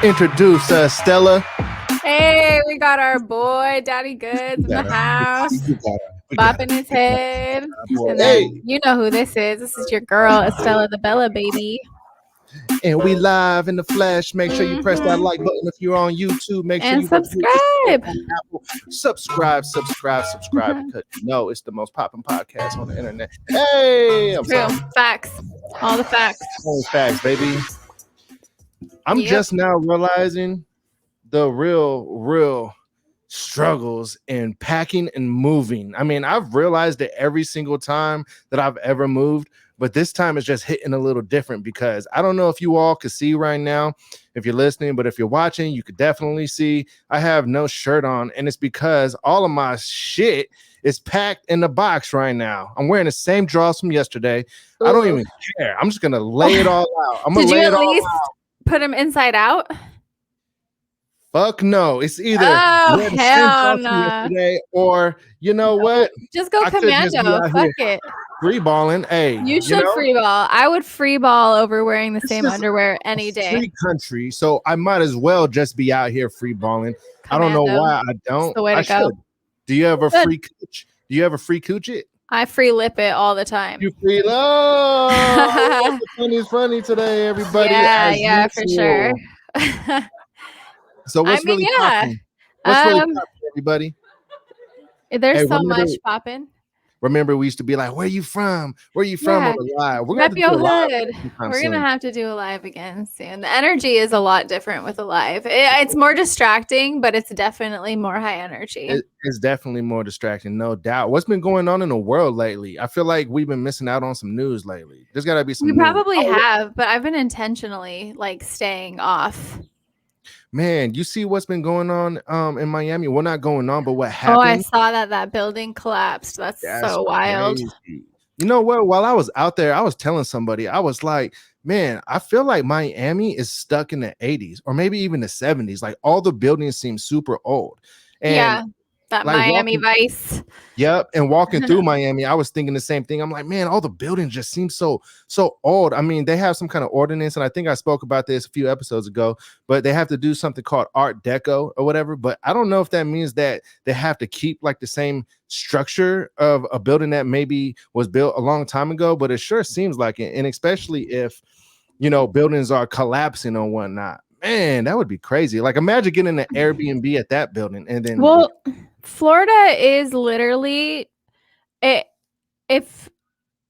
introduce Stela. Hey, we got our boy DaddyGoodz in the house, bopping his head. And then you know who this is. This is your girl, EstelaTheBella, baby. And we live in the flesh. Make sure you press that like button if you're on YouTube. Make sure you subscribe. Subscribe because you know it's the most popping podcast on the internet. Hey, true facts, all the facts, baby. I'm just now realizing the real struggles in packing and moving. I mean, I've realized it every single time that I've ever moved, but this time it's just hitting a little different because I don't know if you all could see right now, if you're listening, but if you're watching, you could definitely see I have no shirt on, and it's because all of my shit is packed in the box right now. I'm wearing the same drawers from yesterday. Ooh. I don't even care. I'm just gonna lay it all out. I'm gonna lay it all out. Did you at least put them inside out? Fuck no. It's either hell no. Yesterday or you know what? Just go commando. Fuck it. Free balling. Hey, you should free ball. I would free ball over wearing the same underwear any day. Free country, so I might as well just be out here free balling. Commando. I don't know why I don't. It's the way to go. Do you ever free Cooch? Do you ever free Cooch It? I free lip it all the time. You free love. Funny's funny today, everybody. Yeah, for sure. So what's really popping? What's really popping, everybody? There's so much popping. Remember, we used to be like, "Where you from? Where you from?" On the live. We're gonna have to do a live again soon. The energy is a lot different with a live. It's more distracting, but it's definitely more high energy. It's definitely more distracting, no doubt. What's been going on in the world lately? I feel like we've been missing out on some news lately. There's got to be some. We probably have, but I've been intentionally staying off. Man, you see what's been going on in Miami? Well, not going on, but what happened? Oh, I saw that building collapsed. That's so wild. Crazy. You know what? While I was out there, I was telling somebody, I was like, man, I feel like Miami is stuck in the 80s or maybe even the 70s. Like all the buildings seem super old. And that Miami Vice. Yep. And walking through Miami, I was thinking the same thing. I'm like, man, all the buildings just seem so old. I mean, they have some kind of ordinance, and I think I spoke about this a few episodes ago, but they have to do something called Art Deco or whatever. But I don't know if that means that they have to keep like the same structure of a building that maybe was built a long time ago, but it sure seems like it. And especially if, you know, buildings are collapsing or whatnot. Man, that would be crazy. Like imagine getting an Airbnb at that building and then Florida is literally it. If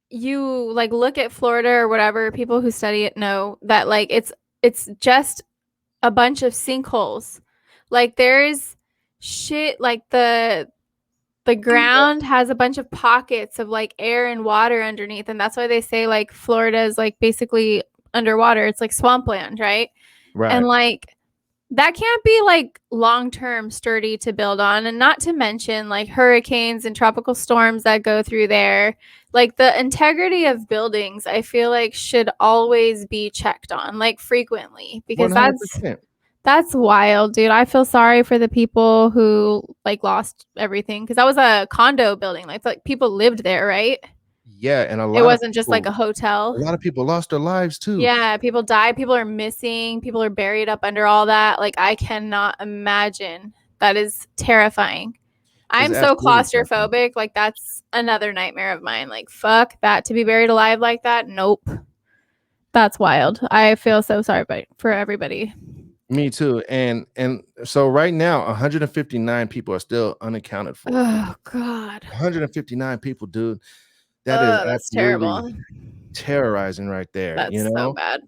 you look at Florida or whatever, people who study it know that it's just a bunch of sinkholes. Like there's shit the ground has a bunch of pockets of air and water underneath, and that's why they say Florida is basically underwater. It's like swampland, right? Right. And that can't be long-term sturdy to build on, and not to mention hurricanes and tropical storms that go through there. The integrity of buildings, I feel should always be checked on frequently, because 100%. That's wild, dude. I feel sorry for the people who lost everything, because that was a condo building. People lived there, right? Yeah, and it wasn't just a hotel. A lot of people lost their lives too. Yeah, people died. People are missing. People are buried up under all that. I cannot imagine. That is terrifying. I'm so claustrophobic. That's another nightmare of mine. Fuck that. To be buried alive like that. Nope. That's wild. I feel so sorry for everybody. Me too. And so right now, 159 people are still unaccounted for. Oh God. 159 people, dude. That's terrible. Terrorizing right there. That's so bad.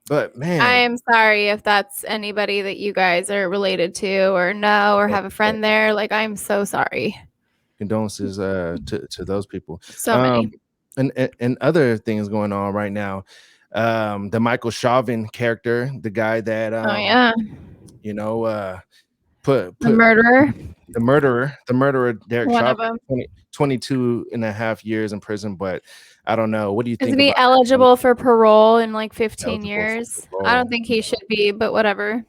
But man, I am sorry if that's anybody that you guys are related to or know or have a friend there. I'm so sorry. Condolences to those people. So many. And other things going on right now. The Michael Chauvin character, the guy that put the murderer. The murderer, Derek Chauvin, 22 and a half years in prison, but I don't know. What do you think? Is he eligible for parole in 15 years? I don't think he should be, but whatever.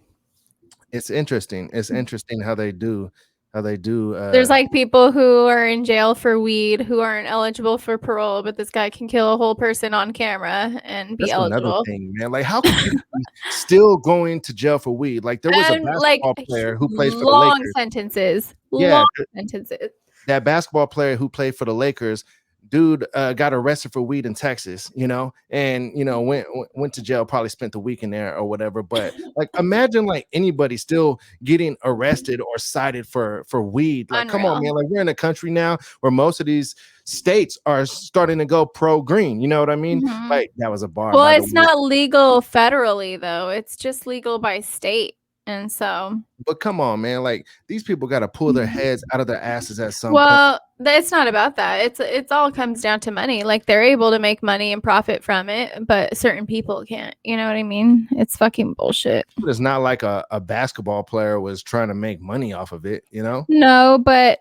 It's interesting. It's interesting how they do how they do. There's like people who are in jail for weed who aren't eligible for parole, but this guy can kill a whole person on camera and be that's another eligible. thing, man. Like, how could people be still going to jail for weed? Like, there was a And like basketball player who plays for the long Lakers. sentences. Yeah, Long sentences. that basketball player who played for the Lakers, dude, got arrested for weed in Texas, and went to jail, probably spent the weekend there or whatever. But like, imagine like anybody still getting arrested or cited for weed. Like, come on, Unreal. man. Like, we're in a country now where most of these states are starting to go pro green. You know what I mean? Mhm. Like, that was a bar. Well, by the it's way. not legal federally though. It's just legal by state. And so But come on, man. Like, these people got to pull their heads out of their asses at some point. well, it's not about that. It's all comes down to money. Like they're able to make money and profit from it, but certain people can't. You know what I mean? It's fucking bullshit. But it's not like a basketball player was trying to make money off of it, No, but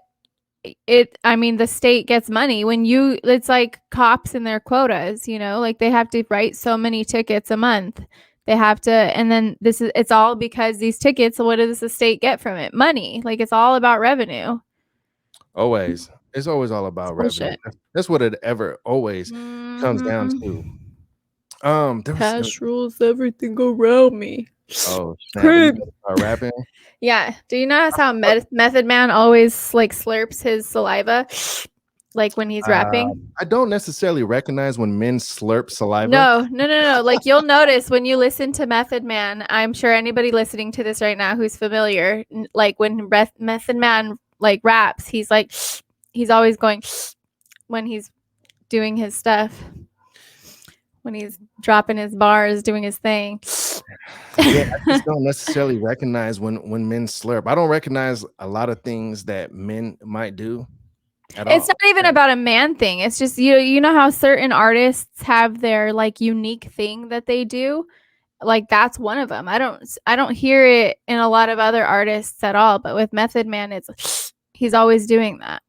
the state gets money when it's like cops and their quotas, like they have to write so many tickets a month. They have to, and then it's all because these tickets, what does the state get from it? Money. Like it's all about revenue. Always. It's always all about revenue. That's what it ever always comes down to. Cash rules everything around me. Oh, snap. Rapping. Yeah. Do you notice how Method Man always like slurps his saliva, like when he's rapping? I don't necessarily recognize when men slurp saliva. No. Like you'll notice when you listen to Method Man. I'm sure anybody listening to this right now who's familiar, like when Method Man like raps, he's always going when he's doing his stuff. When he's dropping his bars, doing his thing. Yeah, I just don't necessarily recognize when men slurp. I don't recognize a lot of things that men might do at all. It's not even about a man thing. It's just you know how certain artists have their like unique thing that they do. Like that's one of them. I don't hear it in a lot of other artists at all. But with Method Man, he's always doing that.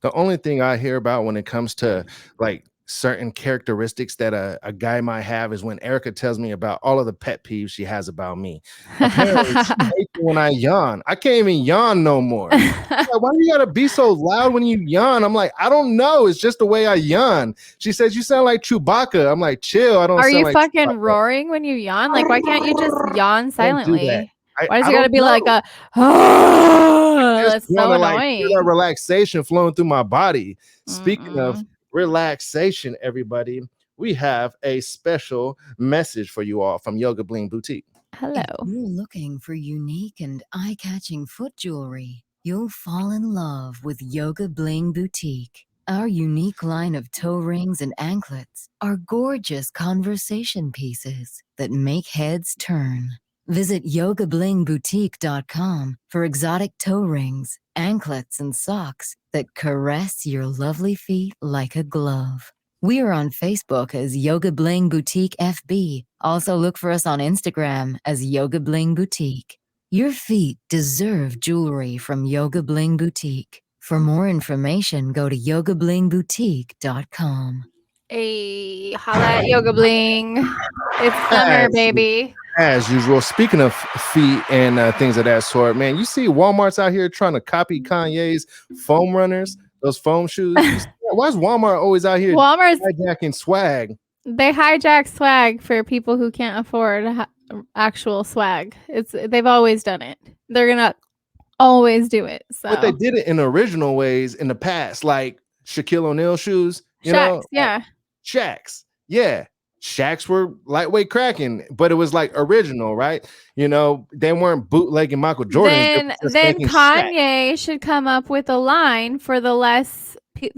The only thing I hear about when it comes to like certain characteristics that a guy might have is when Erica tells me about all of the pet peeves she has about me. Apparently, she hates when I yawn. I can't even yawn no more. Like, why do you gotta be so loud when you yawn? I'm like, I don't know. It's just the way I yawn. She says you sound like Chewbacca. I'm like, chill. I don't. Are you like fucking Chewbacca. roring when you yawn? Like, why can't you just yawn silently? Why does it gotta be like a? That's so annoying. Like, feel that relaxation flowing through my body. Speaking of relaxation, everybody, we have a special message for you all from Yoga Bling Boutique. Hello. If you're looking for unique and eye-catching foot jewelry, you'll fall in love with Yoga Bling Boutique. Our unique line of toe rings and anklets are gorgeous conversation pieces that make heads turn. Visit yogablingBoutique.com for exotic toe rings, anklets, and socks that caress your lovely feet like a glove. We are on Facebook as Yoga Bling Boutique FB. Also look for us on Instagram as Yoga Bling Boutique. Your feet deserve jewelry from Yoga Bling Boutique. For more information, go to yogablingBoutique.com. Hey, holla at Yoga Bling. It's summer, baby. As usual, speaking of feet and things of that sort, man, you see Walmart's out here trying to copy Kanye's foam runners, those foam shoes. Why is Walmart always out here hijacking swag? They hijack swag for people who can't afford actual swag. They've always done it. They're gonna always do it. So. But they did it in original ways in the past, like Shaquille O'Neal shoes. Shaq's, yeah. Shaq's, yeah. Shaq's were lightweight cracking, but it was like original, right? They weren't bootlegging Michael Jordan. Then Kanye should come up with a line for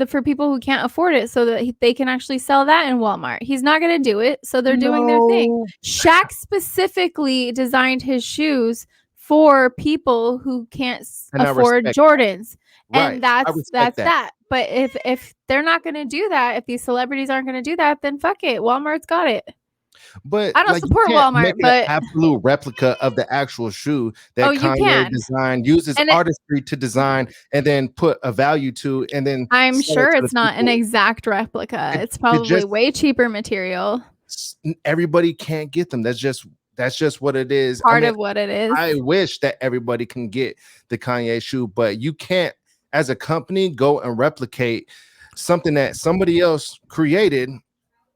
for people who can't afford it, so that they can actually sell that in Walmart. He's not going to do it, so they're doing their thing. Shaq specifically designed his shoes for people who can't afford Jordans. Right. And that's that. But if they're not going to do that, if these celebrities aren't going to do that, then fuck it. Walmart's got it. But I don't support Walmart, but an absolute replica of the actual shoe that Kanye designed, uses artistry to design, and then put a value to, and then I'm sure it's not an exact replica. It's probably way cheaper material. Everybody can't get them. That's That's just what it is. Part of what it is. I wish that everybody can get the Kanye shoe, but you can't, as a company, go and replicate something that somebody else created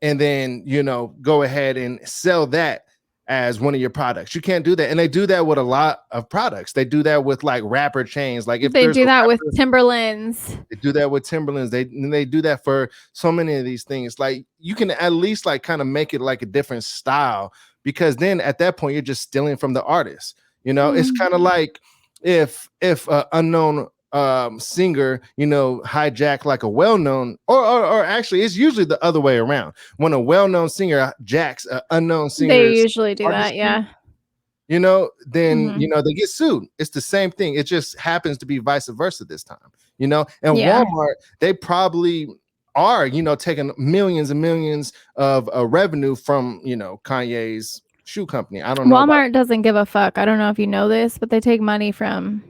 and then, you know, go ahead and sell that as one of your products. You can't do that. And they do that with a lot of products. They do that with like rapper chains. Like if they there's do that rapper, with Timberlands. they do that with Timberlands. They do that for so many of these things. Like you can at least like kind of make it like a different style, because then at that point you're just stealing from the artist. You know, it's kind of like if unknown singer, you know, hijack like a well-known, or actually it's usually the other way around. When a well-known singer jacks an unknown singer, they usually do that, yeah. You know, then you know they get sued. It's the same thing. It just happens to be vice versa this time. You know, and Walmart, they probably are, you know, taking millions and millions of revenue from, you know, Kanye's shoe company. I don't know. Walmart doesn't give a fuck. I don't know if you know this, but they take money from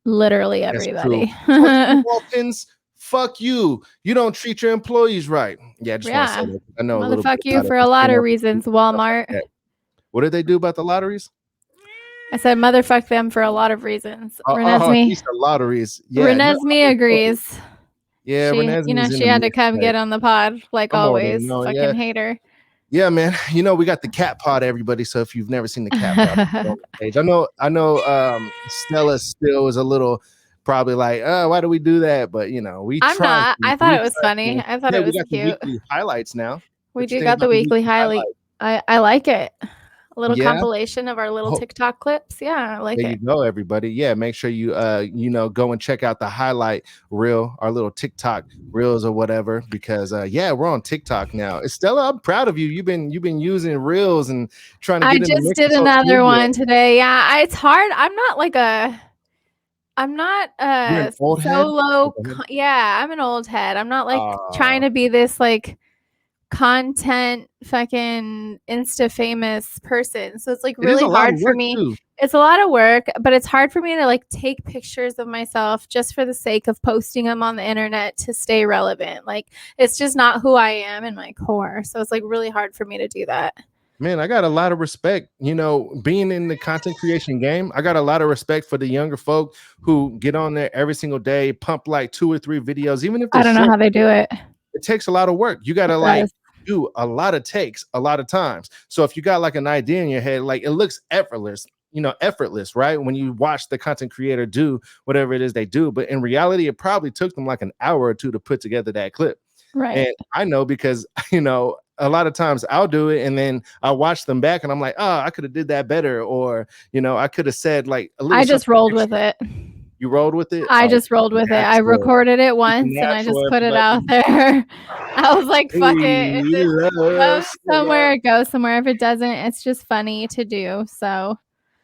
literally everybody. Waltons, fuck you. You don't treat your employees right. Yeah, I just want to say that. I know a little bit. Fuck you for a lot of reasons, Walmart. What did they do about the lotteries? I said motherfuck them for a lot of reasons. Renesmee. Lotteries. Yeah, Renesmee agrees. Yeah, Renesmee. You know, she had to come get on the pod like always. Fucking hater. Yeah, man. You know, we got the cat pod, everybody. So if you've never seen the cat pod on the page, I know Stela still is a little probably like, why do we do that? But you know, I'm not. I thought it was funny. I thought it was cute. The weekly highlights now. We do got the weekly highlight. I like it. A little compilation of our little TikTok clips. Yeah, I like it. There you go, everybody. Yeah, make sure you you know, go and check out the highlight reel, our little TikTok reels or whatever, because we're on TikTok now. Stela, I'm proud of you. You've been using reels and trying to get I just did another one today. Yeah, it's hard. I'm not solo. I'm an old head. I'm not like trying to be this like content fucking insta famous person, so it's like really hard for me too. It's a lot of work, but it's hard for me to like take pictures of myself just for the sake of posting them on the internet to stay relevant. Like it's just not who I am in my core, so it's like really hard for me to do that. Man, I got a lot of respect, you know, being in the content creation game. I got a lot of respect for the younger folk who get on there every single day, pump like 2 or 3 videos, even if I don't know how they do it. It takes a lot of work. You got to like do a lot of takes a lot of times. So if you got like an idea in your head, like it looks effortless, you know, effortless, right? When you watch the content creator do whatever it is they do, but in reality, it probably took them like an hour or 2 to put together that clip. Right. And I know because, you know, a lot of times I'll do it and then I'll watch them back and I'm like, oh, I could have did that better. Or, you know, I could have said like a little. I just rolled with it. You rolled with it? I just rolled with it. I recorded it once and I just put it out there. I was like, fuck it. If it goes somewhere, it goes somewhere. If it doesn't, it's just funny to do. So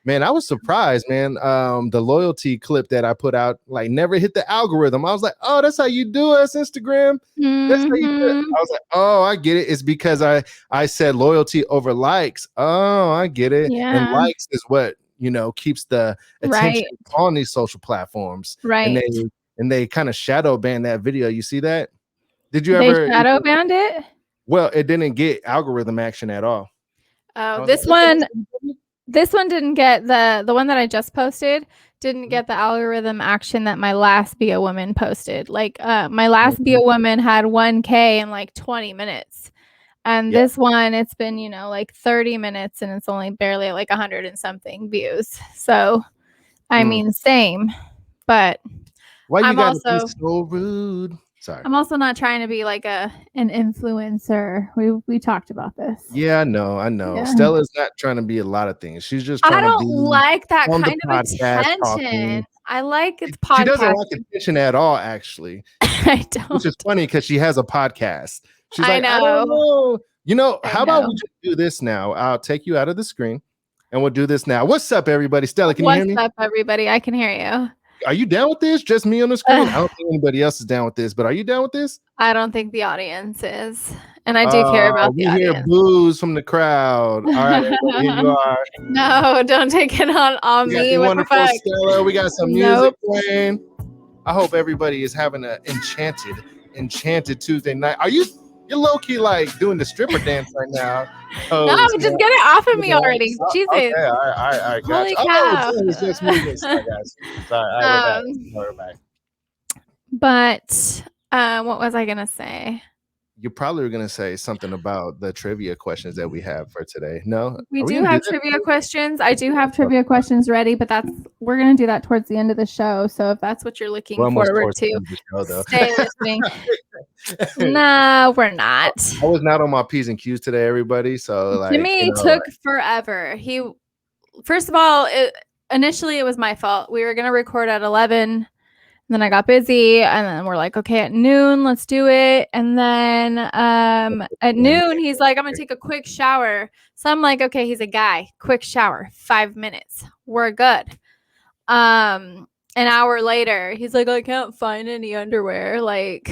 man, I was surprised, man. The loyalty clip that I put out like never hit the algorithm. I was like, oh, that's how you do us, Instagram. That's how you do it. I was like, oh, I get it. It's because I said loyalty over likes. Oh, I get it. Yeah. And likes is what, you know, keeps the attention on these social platforms. Right. And they kind of shadow ban that video. You see that? Did you ever shadow banned it? Well, it didn't get algorithm action at all. Oh, this one didn't get the one that I just posted didn't get the algorithm action that my last Be a Woman posted. Like my last Be a Woman had 1K in like 20 minutes. And this one, it's been, you know, like 30 minutes and it's only barely like 100 and something views. So, I mean, same. But why you gotta be so rude? Sorry. I'm also not trying to be like an influencer. We talked about this. Yeah, I know. Yeah. Stela's not trying to be a lot of things. She's just trying to be like that kind of attention. Talking. I like it's podcast. She doesn't like attention at all, actually. I don't. Which is funny because she has a podcast. She's like, I don't know. You know, how about we just do this now? I'll take you out of the screen and we'll do this now. What's up, everybody? Stela, can you hear me? What's up, everybody? I can hear you. Are you down with this? Just me on the screen? I don't think anybody else is down with this, but are you down with this? I don't think the audience is. And I do care about the audience. We hear boos from the crowd. All right, here you are. No, don't take it on me. What the fuck? Stela. We got some music playing. I hope everybody is having an enchanted Tuesday night. Are you You're low key like doing the stripper dance right now. No, Toes, just get it off of me already. Jesus. Okay, all right, Holy gotcha. cow. Oh, it's just moving. Sorry, guys. Sorry, all right, we're back. But what was I gonna say? You probably were gonna say something about the trivia questions that we have for today. No, We do have trivia questions. I do have trivia questions ready, but we're gonna do that towards the end of the show. So if that's what you're looking forward to, stay listening. No, we're not. I was not on my P's and Q's today, everybody. So like, Jimmy took forever. First of all, initially it was my fault. We were gonna record at 11. And then I got busy, and then we're like, okay, at noon, let's do it. And then at noon, he's like, I'm gonna take a quick shower. So I'm like, okay, he's a guy. Quick shower, 5 minutes. We're good. An hour later, he's like, I can't find any underwear. Like,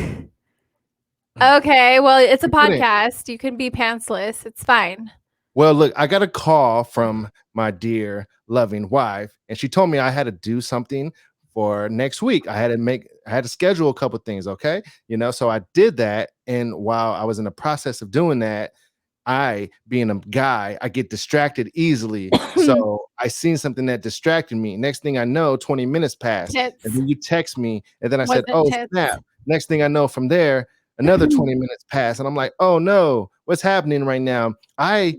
okay, well, it's a podcast. You can be pantsless. It's fine. Well, look, I got a call from my dear loving wife, and she told me I had to do something for next week. I had to schedule a couple things, okay? So I did that, and while I was in the process of doing that, I, being a guy, I get distracted easily. So I seen something that distracted me. Next thing I know, 20 minutes passed, and then you text me, and then I said, "Oh, snap." Next thing I know, from there, another 20 minutes passed, and I'm like, "Oh no, what's happening right now?" I,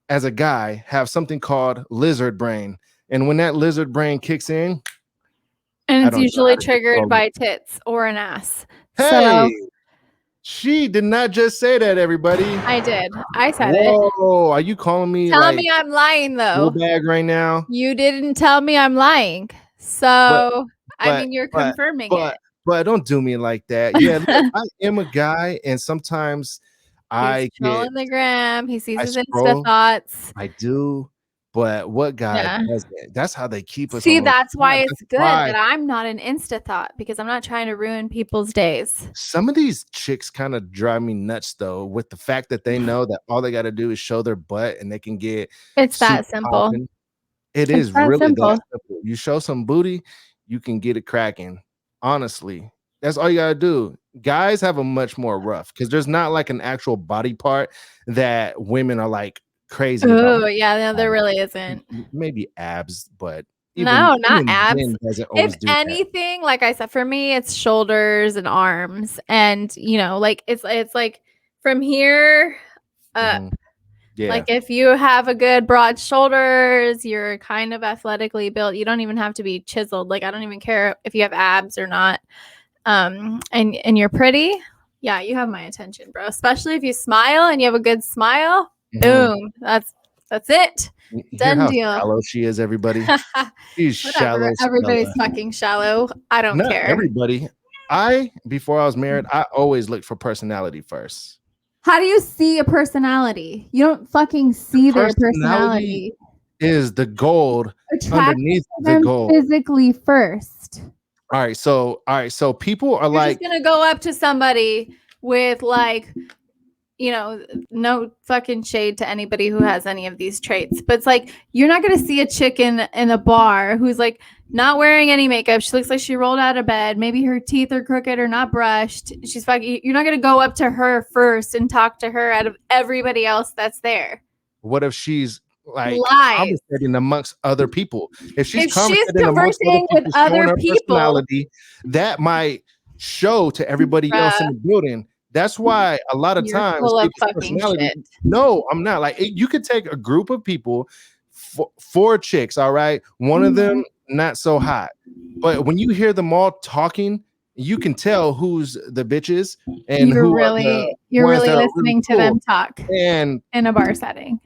as a guy, have something called LizardBrain, and when that LizardBrain kicks in, and it's usually triggered by tits or an ass. Hey, so, she did not just say that, everybody. I did. I said it. Whoa, are you calling me? Tell me I'm lying, though. Bag right now. You didn't tell me I'm lying. So, I mean, you're confirming it. But don't do me like that. Yeah, look, I am a guy, and sometimes I get on the gram. He sees his Insta thoughts. I do. But what guy does it? That's how they keep us. See, that's why it's good that I'm not an Insta thought, because I'm not trying to ruin people's days. Some of these chicks kind of drive me nuts, though, with the fact that they know that all they got to do is show their butt and they can get. It's that simple. Popping. It is really simple. That simple. You show some booty, you can get it cracking. Honestly, that's all you got to do. Guys have a much more rough, because there's not like an actual body part that women are like crazy. Oh yeah, no, there really isn't. Maybe abs, but not abs. If anything, like I said, for me, it's shoulders and arms, and like it's like from here up. Yeah. Like if you have a good broad shoulders, you're kind of athletically built. You don't even have to be chiseled. Like I don't even care if you have abs or not. And you're pretty. Yeah, you have my attention, bro. Especially if you smile and you have a good smile. Boom. That's it. Done deal. Shallow she is, everybody. She's shallow. Everybody's fucking shallow. I don't care. Everybody. Before I was married, I always looked for personality first. How do you see a personality? You don't fucking see their personality. Is the gold underneath the gold physically first. All right, so people are just gonna go up to somebody with like, no fucking shade to anybody who has any of these traits, but it's like you're not gonna see a chick in a bar who's like not wearing any makeup. She looks like she rolled out of bed. Maybe her teeth are crooked or not brushed. She's fucking. You're not gonna go up to her first and talk to her out of everybody else that's there. What if she's like conversating amongst other people? If she's conversing with other people, that might show to everybody else in the building. That's why a lot of times no, I'm not. Like you could take a group of people, four chicks, all right, one of them not so hot, but when you hear them all talking, you can tell who's the bitches and you're really listening to them talk and in a bar setting.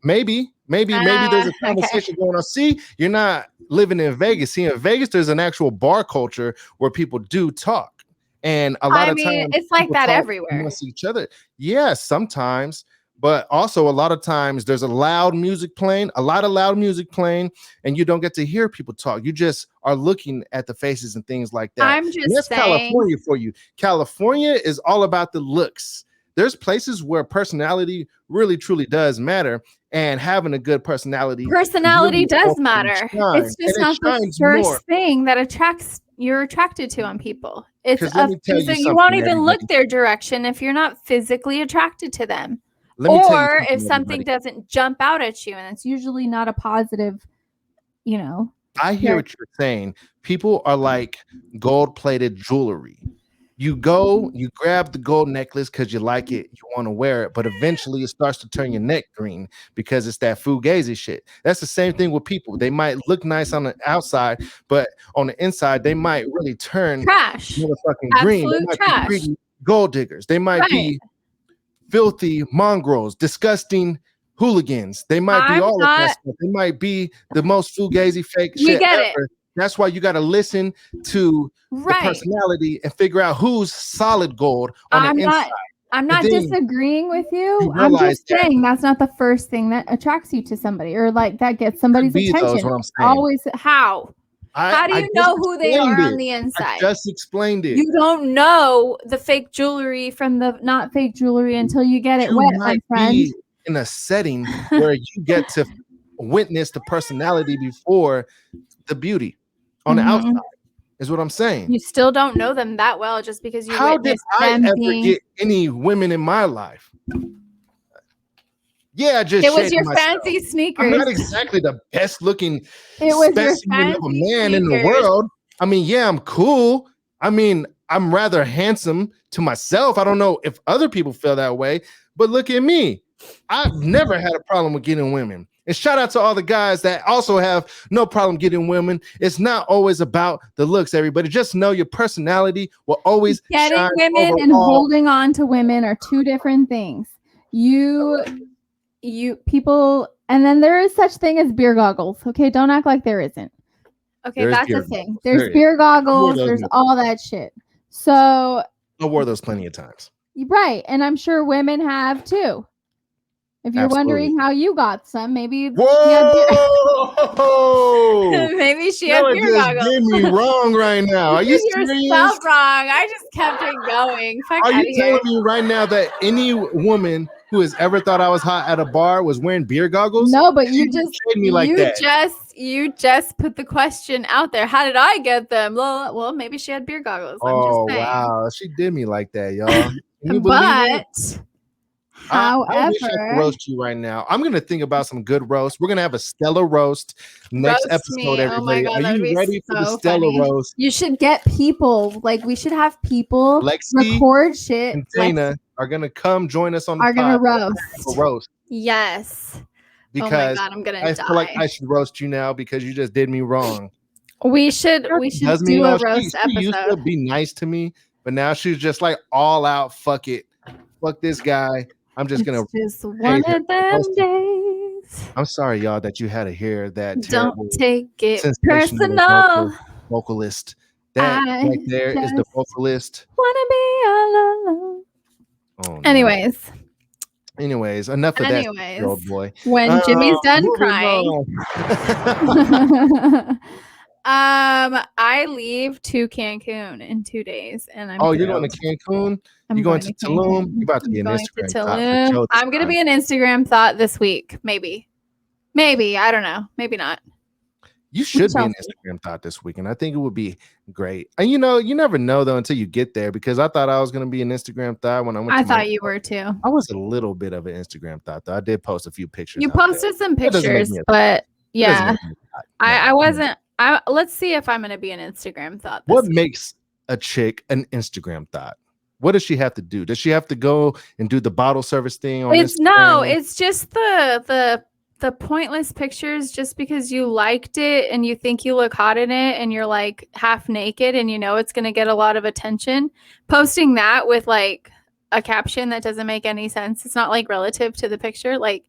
Maybe there's a conversation going on. See, you're not living in Vegas. See, in Vegas, there's an actual bar culture where people do talk. And a lot of times it's like that everywhere. See each other. Yes, sometimes, but also a lot of times there's a lot of loud music playing, and you don't get to hear people talk. You just are looking at the faces and things like that. I'm just saying, California for you. California is all about the looks. There's places where personality really truly does matter, and having a good personality really does matter. It's just not the first thing that attracts you're attracted to on people. It's let me tell you so you something, won't even look everybody. their direction if you're not physically attracted to them. Let me tell you Or if something everybody. doesn't jump out at you, and it's usually not a positive, you know. I hear what you're saying. People are like gold-plated jewelry. You go, you grab the gold necklace because you like it, you want to wear it, but eventually it starts to turn your neck green because it's that fugazi shit. That's the same thing with people. They might look nice on the outside, but on the inside, they might really turn Trash. motherfucking green. They Absolute might trash. be greedy gold diggers. They might be filthy mongrels, disgusting hooligans. They might be all of that stuff. They might be the most fugazi fake shit ever. That's why you got to listen to the personality and figure out who's solid gold on the inside. I'm not disagreeing with you. I'm just saying that's not the first thing that attracts you to somebody or like that gets somebody's attention. What I'm saying. Always how? How do you know who they are on the inside? I just explained it. You don't know the fake jewelry from the not fake jewelry until you get it wet, my friend. Be in a setting where you get to witness the personality before the beauty on the outside. Is what I'm saying. You still don't know them that well just because you witnessed them. How did I ever get any women in my life? Yeah, it was your fancy sneakers. I'm not exactly the best looking it was specimen of a man in the world. I mean, yeah, I'm cool. I mean, I'm rather handsome to myself. I don't know if other people feel that way, but look at me. I've never had a problem with getting women. And shout out to all the guys that also have no problem getting women. It's not always about the looks, everybody. Just know your personality will always getting shine women and holding on to women are two different things. You people, and then there is such thing as BeerGoggles. Okay, don't act like there isn't. Okay, that's a thing. There's BeerGoggles. There's all that shit. So I wore those plenty of times. Right, and I'm sure women have too. If you're wondering how you got some, maybe maybe she had BeerGoggles. Did me wrong right now. Are you serious? Yourself wrong. I just kept it going. Are you telling me right now that any woman who has ever thought I was hot at a bar was wearing BeerGoggles? No, but you just me like you just put the question out there. How did I get them? Well, maybe she had BeerGoggles. Oh wow, she did me like that, y'all. Can you believe it? However, I wish I could roast you right now. I'm gonna think about some good roast. We're gonna have a Stela roast next episode. Everybody, oh my God, are you ready for the Stela roast? You should get people. Like we should have people record shit. And Dana are gonna come join us on the gonna roast. Yes. Because oh my God, I'm gonna I feel like I should roast you now because you just did me wrong. We should do a roast episode. She used to be nice to me, but now she's just like all out. Fuck it. Fuck this guy. I'm just gonna. Just one of them days. I'm sorry, y'all, that you had to hear that. Don't take it personal. Vocalist. That right there is the vocalist. Wanna be all alone. Oh, no. Anyways, enough of that, old boy. When Jimmy's done crying. I leave to Cancun in 2 days, and I'm. You're going to Cancun? You're going to Tulum? You're about to be an Instagram thought. I'm going to be an Instagram thought this week, maybe. I don't know. Maybe not. You should be an Instagram thought this week, and I think it would be great. And you never know though until you get there. Because I thought I was going to be an Instagram thought when I went. I thought you were too. I was a little bit of an Instagram thought though. I did post a few pictures. You posted some pictures, but yeah, I wasn't. Let's see if I'm going to be an Instagram thought. What makes a chick an Instagram thought? What does she have to do? Does she have to go and do the bottle service thing on Instagram? No, it's just the pointless pictures just because you liked it and you think you look hot in it and you're like half naked and you know it's going to get a lot of attention. Posting that with like a caption that doesn't make any sense. It's not like relative to the picture. Like,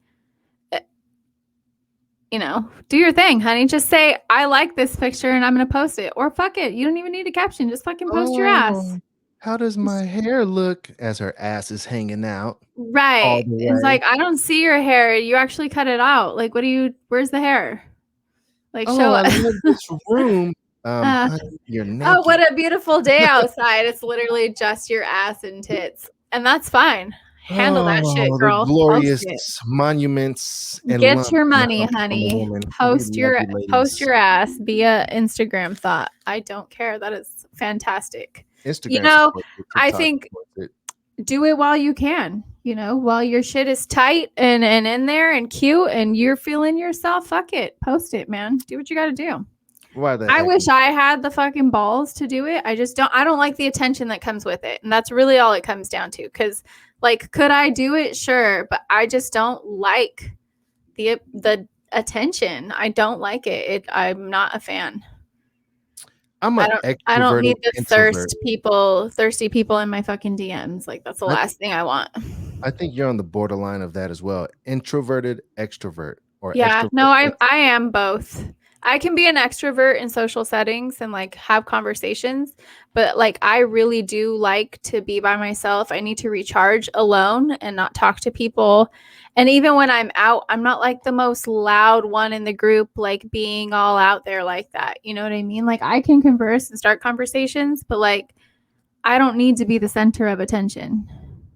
do your thing, honey. Just say, I like this picture and I'm going to post it. Or fuck it. You don't even need a caption. Just fucking post your ass. How does my hair look as her ass is hanging out? Right. It's like, I don't see your hair. You actually cut it out. Like, where's the hair? Like, show us. I love this room. You're naked. Oh, what a beautiful day outside. It's literally just your ass and tits. And that's fine. Handle that shit, The girl. glorious Post it. monuments and Get your lumps money, now from a honey. woman. We Post love you, post ladies. your ass via Instagram thought. I don't care. That is fantastic. Instagram supports it, I TikTok think supports it. do it while you can, while your shit is tight and in there and cute and you're feeling yourself. Fuck it. Post it, man. Do what you got to do. Why the I heck? wish I had the fucking balls to do it. I don't like the attention that comes with it. And that's really all it comes down to. Cause could I do it? Sure. But I just don't like the attention. I don't like it. I'm not a fan. I'm an I don't need extroverted the introvert. thirsty people in my fucking DMs. That's the last thing I want. I think you're on the borderline of that as well. Introverted extrovert or Yeah, extrovert. no, I am both. I can be an extrovert in social settings and have conversations, but I really do like to be by myself. I need to recharge alone and not talk to people. And even when I'm out, I'm not the most loud one in the group, being all out there like that. You know what I mean? I can converse and start conversations, but I don't need to be the center of attention.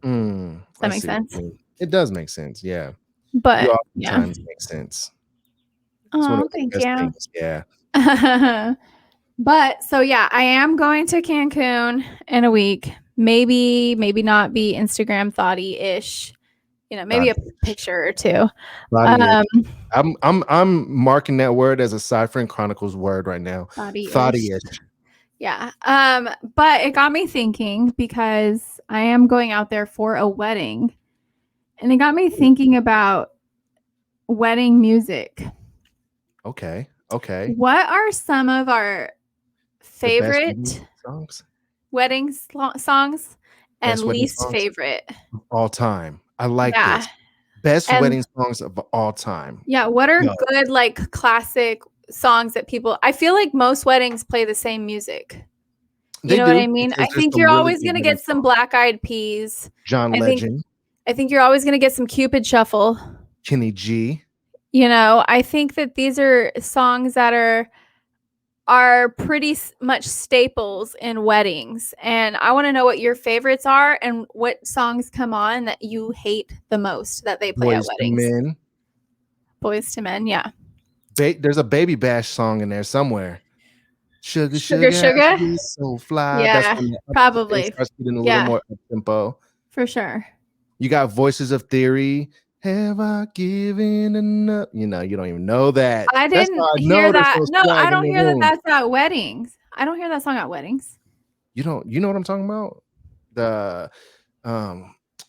Does that make sense? It does make sense. Yeah. But you oftentimes make sense. Oh, thank you. Things. Yeah. But so yeah, I am going to Cancun in a week. Maybe not be Instagram Thotti-ish. Maybe a picture or two. I'm marking that word as a SideFriend Chronicles word right now. Thotti-ish. Yeah. But it got me thinking because I am going out there for a wedding. And it got me thinking about wedding music. Okay. What are some of our favorite wedding songs and least favorite of all time? I like this. Best wedding songs of all time. Yeah. What are good classic songs that people? I feel like most weddings play the same music. You know what I mean? I think you're always going to get some Black Eyed Peas. John Legend. I think you're always going to get some Cupid Shuffle. Kenny G. I think that these are songs that are pretty much staples in weddings. And I want to know what your favorites are and what songs come on that you hate the most that they play at weddings. Boys to Men, yeah. There's a Baby Bash song in there somewhere. Sugar. So fly. Yeah, that's when probably. Starts getting a little more up tempo. For sure. You got Voices of Theory. Have I given enough? You don't even know that. I didn't hear that. No, I don't hear that. That's at weddings. I don't hear that song at weddings. You know what I'm talking about? The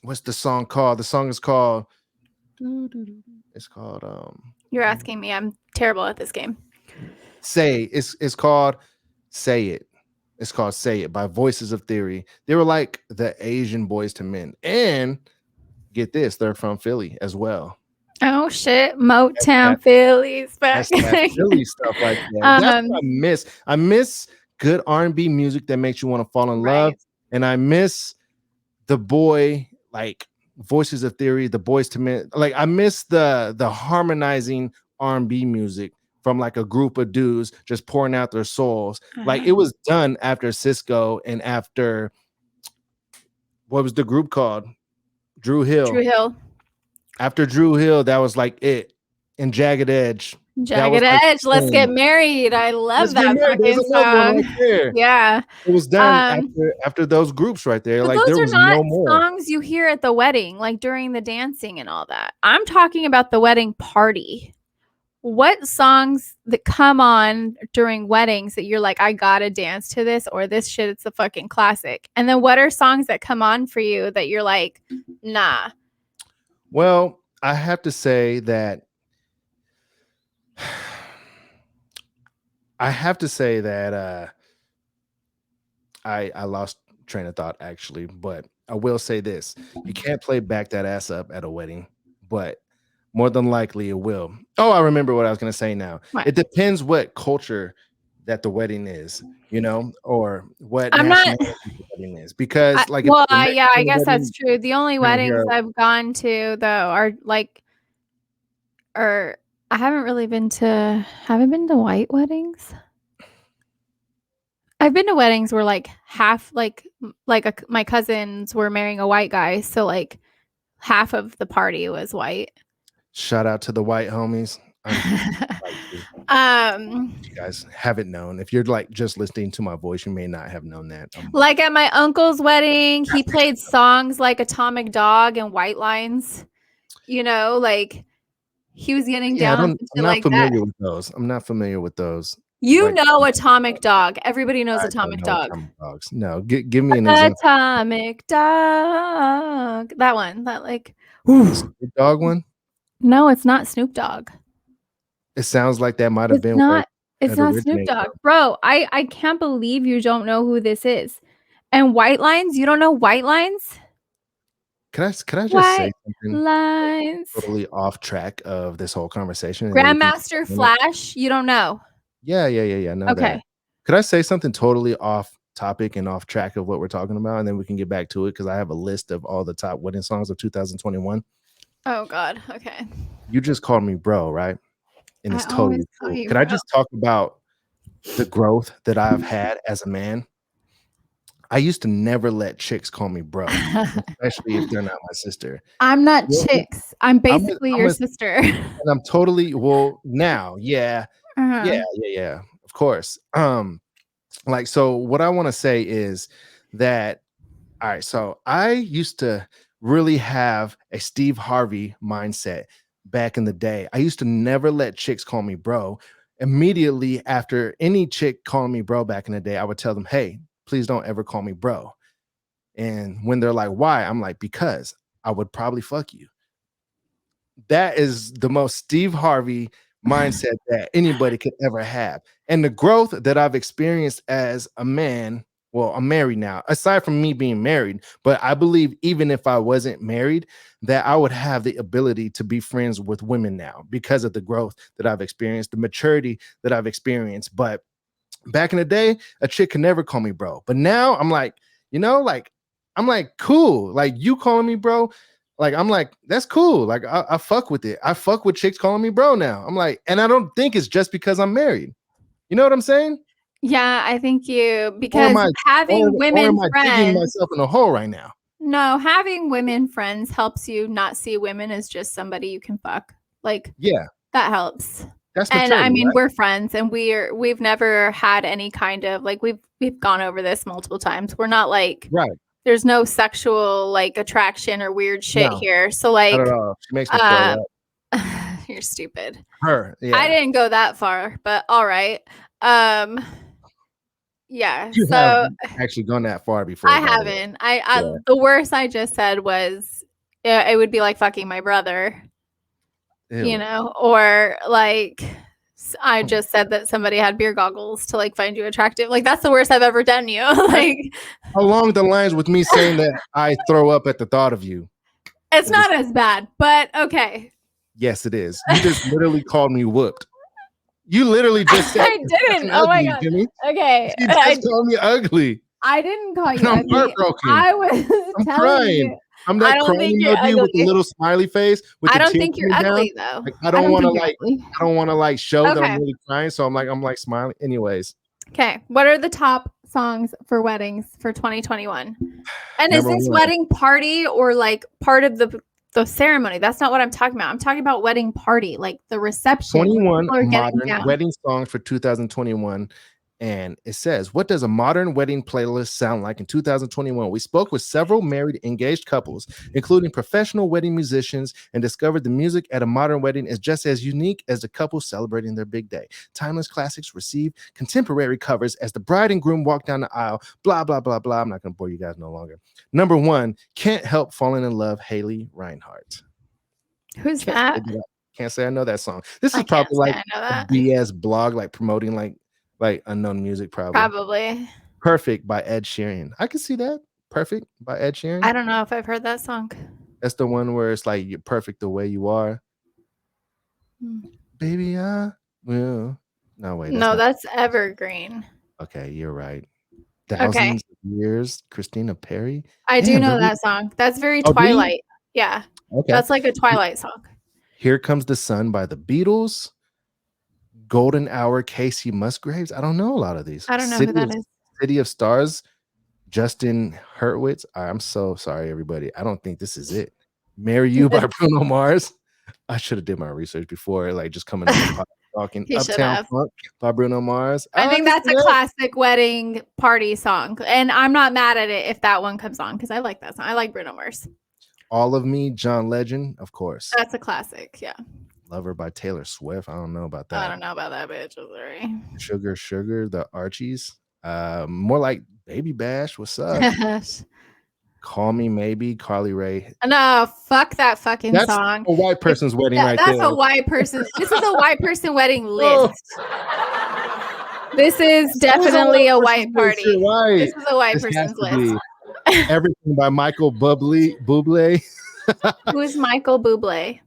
what's the song called? The song is called. It's called. You're asking me. I'm terrible at this game. It's called Say It. It's called Say It by Voices of Theory. They were like the Asian Boys to Men, and get this, they're from Philly as well. Oh shit, Motown Philly's back. That's Philly stuff like that. That's what I miss. I miss good R&B music that makes you want to fall in love, and I miss the boy Voices of Theory, the Boys to Men. I miss the harmonizing R&B music from a group of dudes just pouring out their souls. It was done after Cisco and after what was the group called? Drew Hill. After Drew Hill, that was it. And Jagged Edge. Let's get married. I love that fucking song. Right yeah. It was done after those groups right there. Those there was no more songs you hear at the wedding, during the dancing and all that. I'm talking about the wedding party. What songs that come on during weddings that you're I gotta dance to this, or this shit, it's a fucking classic? And then what are songs that come on for you that you're nah? Well, I have to say that I lost train of thought actually, but I will say this. You can't play Back That Ass Up at a wedding, but more than likely it will. Oh, I remember what I was going to say now. What? It depends what culture that the wedding is, or what nationality the wedding is. Because I guess that's true. The only weddings I've gone to though are I haven't been to white weddings. I've been to weddings where half my cousins were marrying a white guy, so half of the party was white. Shout out to the white homies. You guys haven't known. If you're like just listening to my voice, you may not have known that. Like at my uncle's wedding, he played songs like Atomic Dog and White Lines. You know, like he was getting down. I'm not like familiar with those. I'm not familiar with those. You know Atomic Dog. Everybody knows Atomic Dog. Dogs. No, give me an example. Atomic Dog. That one. That like Snoop Dogg one? No, it's not Snoop Dogg. It sounds like that might have been. It's not Snoop Dogg. Bro, I can't believe you don't know who this is. And White Lines? You don't know White Lines? Can I just say something lines totally off track of this whole conversation? Grandmaster Flash? You don't know? Yeah. I know that. Could I say something totally off topic and off track of what we're talking about, and then we can get back to it because I have a list of all the top wedding songs of 2021. Oh God. Okay. You just called me bro, right? And it's totally cool. Can I just talk about the growth that I've had as a man? I used to never let chicks call me bro, especially if they're not my sister. I'm not chicks. I'm basically your sister. And I'm totally now. Yeah. Yeah. Of course. Like, so what I want to say is that, all right, so I used to really have a Steve Harvey mindset back in the day. I used to never let chicks call me bro. Immediately after any chick calling me bro back in the day, I would tell them, hey, please don't ever call me bro. And when they're like, why? I'm like, because I would probably fuck you. That is the most Steve Harvey mindset that anybody could ever have. And the growth that I've experienced as a man, well, I'm married now, aside from me being married, but I believe even if I wasn't married, that I would have the ability to be friends with women now because of the growth that I've experienced, the maturity that I've experienced. But back in the day, a chick could never call me bro. But now I'm like, I'm like, cool. Like, you calling me bro, like, I'm like, that's cool. Like, I fuck with it. I fuck with chicks calling me bro now. I'm like, and I don't think it's just because I'm married. You know what I'm saying? Yeah, I think because having women friends. Digging myself in a hole right now. No, having women friends helps you not see women as just somebody you can fuck. Like, yeah, that helps. That's maturity, and I mean, right? We're friends, and we've never had any kind of like we've gone over this multiple times. We're not like There's no sexual like attraction or weird shit here. So like, not at all. She makes me throw up. You're stupid. Her, yeah. I didn't go that far, but all right. Yeah. You have actually gone that far before. I haven't. The worst I just said was it would be like fucking my brother. Ew. You know, or like I just said that somebody had beer goggles to like find you attractive. Like, that's the worst I've ever done you. Like, along the lines with me saying that I throw up at the thought of you. It's not as bad, but okay. Yes, it is. You just literally called me whooped. You literally just said I didn't. Oh my God. Jimmy. Okay. You just called me ugly. I didn't call you I'm ugly. Heartbroken. I was telling you. I'm that crying emoji with the little smiley face. I don't think you're ugly though. Like, I don't want to show that I'm really crying. So I'm like smiling. Anyways. Okay. What are the top songs for weddings for 2021? And is this wedding party or like part of the ceremony? That's not what I'm talking about. I'm talking about wedding party, like the reception. 21 modern wedding songs for 2021. And it says, what does a modern wedding playlist sound like in 2021? We spoke with several married, engaged couples, including professional wedding musicians, and discovered the music at a modern wedding is just as unique as the couple celebrating their big day. Timeless classics receive contemporary covers as the bride and groom walk down the aisle. Blah, blah, blah, blah. I'm not going to bore you guys no longer. Number 1, Can't Help Falling in Love, Haley Reinhart. Who's that? Can't say I know that song. This is probably like a BS blog, like promoting like unknown music, probably. Perfect by Ed Sheeran. I can see that. Perfect by Ed Sheeran. I don't know if I've heard that song. That's the one where it's like, you're perfect the way you are. Baby, I will. No, wait. That's Evergreen. Okay, you're right. Thousands of Years, Christina Perri. I do know that song. That's very Twilight. Yeah. Okay. That's like a Twilight song. Here Comes the Sun by the Beatles. Golden Hour, Casey Musgraves. I don't know a lot of these. I don't know who that is. City of Stars, Justin Hurwitz. I'm so sorry, everybody. I don't think this is it. Marry You by Bruno Mars. I should have did my research before, like just coming up talking. Uptown Funk by Bruno Mars. I think that's a classic wedding party song. And I'm not mad at it if that one comes on because I like that song. I like Bruno Mars. All of Me, John Legend, of course. That's a classic, yeah. Lover by Taylor Swift. I don't know about that. I don't know about that bitch. Sorry. Sugar, Sugar, the Archies. More like Baby Bash. What's up? Call Me Maybe, Carly Rae. No, fuck that fucking song. That's a white person's wedding right there. That's a white person. This is a white person wedding list. This is definitely a white party. Right. This is a white person's list. Everything by Michael Bublé. Who is Michael Bublé?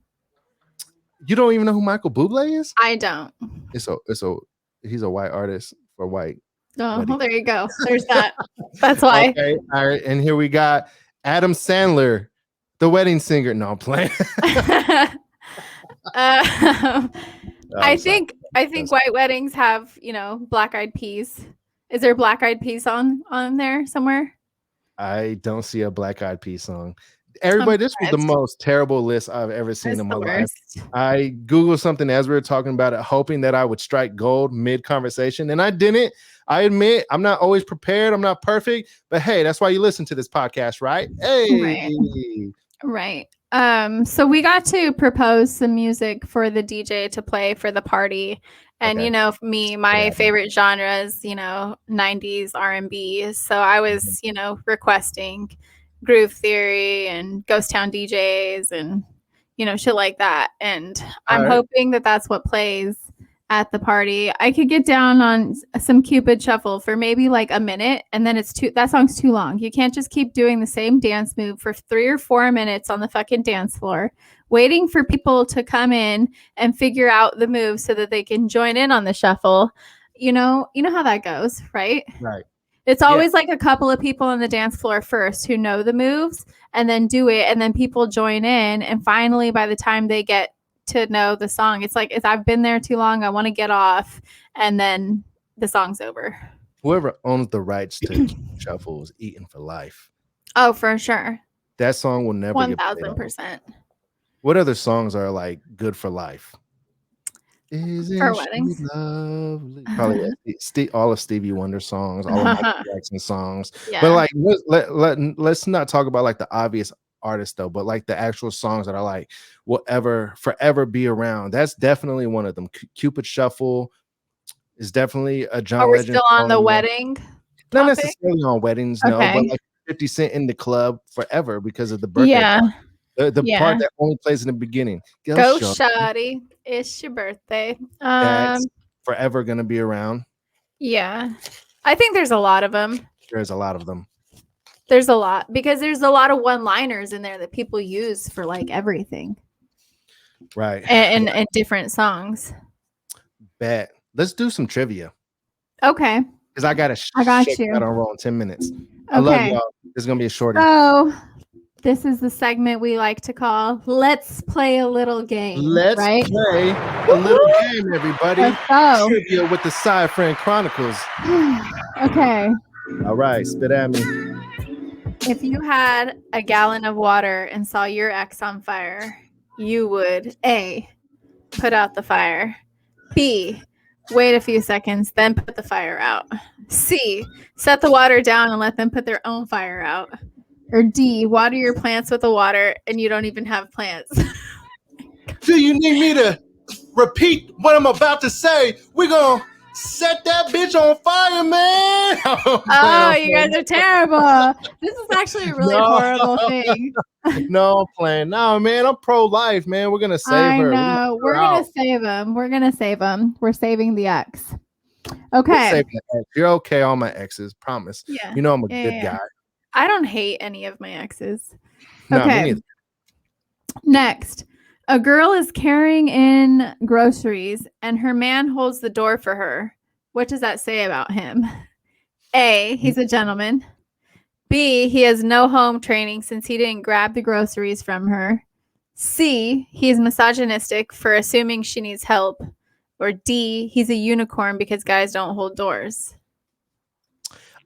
You don't even know who Michael Bublé is? I don't. He's a white artist for white. Oh, well, there you go. There's that. That's why. Okay, all right. And here we got Adam Sandler, the wedding singer. No, I'm playing. I think white weddings have, Black Eyed Peas. Is there Black Eyed Peas on there somewhere? I don't see a Black Eyed Peas song. Everybody, this was the most terrible list I've ever seen in my life. I Googled something as we were talking about it, hoping that I would strike gold mid-conversation, and I didn't. I admit I'm not always prepared. I'm not perfect, but hey, that's why you listen to this podcast, right? Hey. Right. So we got to propose some music for the DJ to play for the party. And, my favorite genre is, 90s R&B. So I was, requesting Groove Theory and Ghost Town DJs and, shit like that. And I'm hoping that that's what plays at the party. I could get down on some Cupid Shuffle for maybe like a minute, and then that song's too long. You can't just keep doing the same dance move for 3 or 4 minutes on the fucking dance floor, waiting for people to come in and figure out the move so that they can join in on the shuffle. You know how that goes, right? Right. It's always like a couple of people on the dance floor first who know the moves and then do it, and then people join in, and finally by the time they get to know the song, it's like, if I've been there too long, I want to get off, and then the song's over. Whoever owns the rights to Shuffle is eating for life. Oh, for sure. That song will never 1,000%. What other songs are like good for life? For weddings? Lovely? Probably all of Stevie Wonder songs, all of Michael Jackson songs. Yeah. But like, let's not talk about like the obvious artists though, but like the actual songs that are like will forever be around. That's definitely one of them. Cupid Shuffle is definitely a John Are we Legend still on the wedding? Not necessarily on weddings, no, but like 50 Cent in the club forever because of the birthday. Yeah. The part that only plays in the beginning. Go Shawty, it's your birthday. That's forever gonna be around. Yeah. I think there's a lot of them. There's a lot of them. There's a lot because there's a lot of one-liners in there that people use for like everything. Right. And different songs. Bet. Let's do some trivia. Okay. Because I got you. I don't roll in 10 minutes. Okay. I love y'all. This is gonna be a shorty. So this is the segment we like to call Let's Play a Little Game. Let's play a little game, everybody. Let's go. Trivia with the SideFriend Chronicles. Okay. All right, spit at me. If you had a gallon of water and saw your ex on fire, you would A, put out the fire, B, wait a few seconds, then put the fire out, C, set the water down and let them put their own fire out, or D, water your plants with the water and you don't even have plants. Do you need me to repeat what I'm about to say? We're going to set that bitch on fire, man. Oh, you guys are terrible. This is actually a really horrible thing. No, I'm playing. No, man, I'm pro-life, man. We're going to save her. I know. We're going to save him. We're going to save him. We're saving the ex. Okay. You're okay, all my exes. Promise. Yeah. You know I'm a good guy. I don't hate any of my exes. No, okay. Next. A girl is carrying in groceries and her man holds the door for her. What does that say about him? A, he's a gentleman. B, he has no home training since he didn't grab the groceries from her. C, he's misogynistic for assuming she needs help. Or D, he's a unicorn because guys don't hold doors.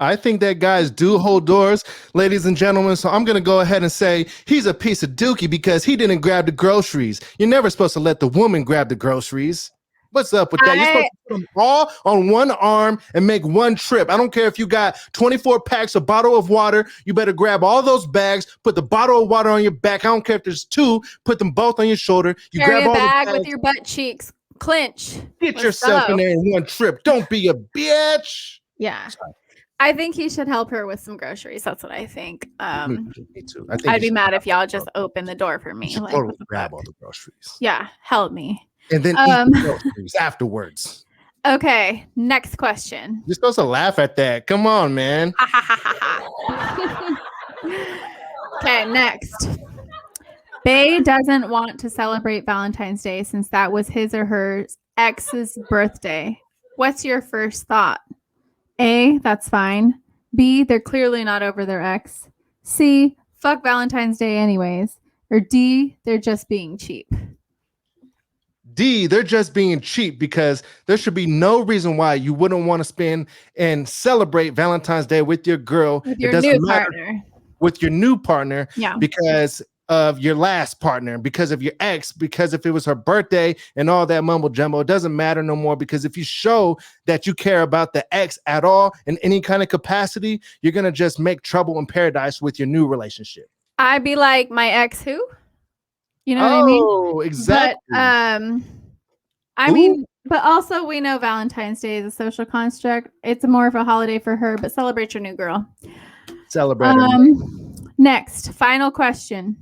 I think that guys do hold doors, ladies and gentlemen. So I'm going to go ahead and say he's a piece of dookie because he didn't grab the groceries. You're never supposed to let the woman grab the groceries. What's up with that? You're supposed to put them all on one arm and make one trip. I don't care if you got 24 packs, a bottle of water. You better grab all those bags, put the bottle of water on your back. I don't care if there's two, put them both on your shoulder. You carry grab a all bag the with your butt cheeks. Clinch. Get yourself in there in one trip. Don't be a bitch. Yeah. Sorry. I think he should help her with some groceries. That's what I think. Me too. I think I'd be mad if y'all just open the door for me. Like, totally grab all the groceries. Yeah, help me. And then eat the groceries afterwards. Okay, next question. You're supposed to laugh at that. Come on, man. Okay, next. Bday doesn't want to celebrate Valentine's Day since that was his or her ex's birthday. What's your first thought? A, that's fine. B, they're clearly not over their ex. C, fuck Valentine's Day anyways. Or D, they're just being cheap. D, they're just being cheap because there should be no reason why you wouldn't want to spend and celebrate Valentine's Day with your girl. With your new partner. With your new partner. Yeah. Because of your last partner, because of your ex, because if it was her birthday and all that mumbo jumbo, it doesn't matter no more. Because if you show that you care about the ex at all in any kind of capacity, you're going to just make trouble in paradise with your new relationship. I'd be like, my ex who? You know what I mean? Oh, exactly. But, mean, but also we know Valentine's Day is a social construct. It's more of a holiday for her, but celebrate your new girl. Celebrate. Next, final question.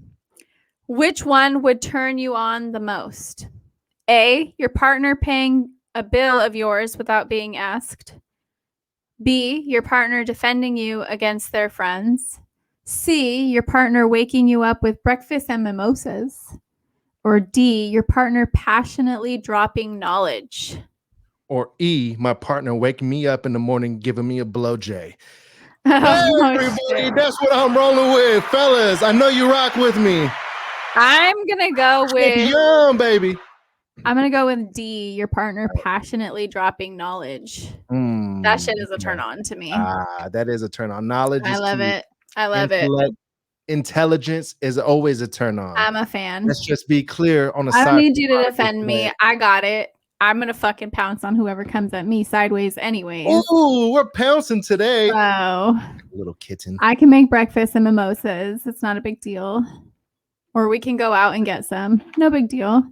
Which one would turn you on the most? A, your partner paying a bill of yours without being asked. B, your partner defending you against their friends. C, your partner waking you up with breakfast and mimosas. Or D, your partner passionately dropping knowledge. Or E, my partner waking me up in the morning, giving me a blowjay. Oh, everybody, shit. That's what I'm rolling with. Fellas, I know you rock with me. I'm going to go with... Young, baby. I'm going to go with D, your partner passionately dropping knowledge. That shit is a turn on to me. That is a turn on. Knowledge I is love key. it. I love it. Intelligence is always a turn on. I'm a fan. Let's just be clear on the side. I don't need you to defend me. I got it. I'm going to fucking pounce on whoever comes at me sideways anyways. Ooh, we're pouncing today. So, little kitten. I can make breakfast and mimosas. It's not a big deal. Or we can go out and get some. No big deal.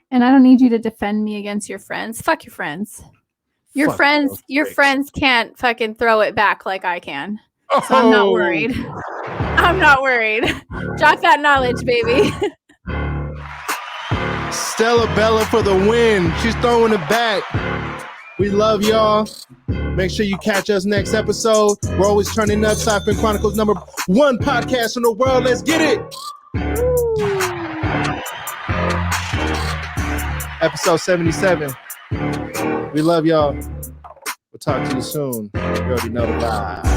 And I don't need you to defend me against your friends. Fuck your friends. Your friends can't fucking throw it back like I can. So I'm not worried. I'm not worried. Drop that knowledge, baby. StelaTheBella for the win. She's throwing it back. We love y'all. Make sure you catch us next episode. We're always turning up. SideFriend Chronicles #1 podcast in the world. Let's get it. Episode 77. We love y'all. We'll talk to you soon. You already know the vibe.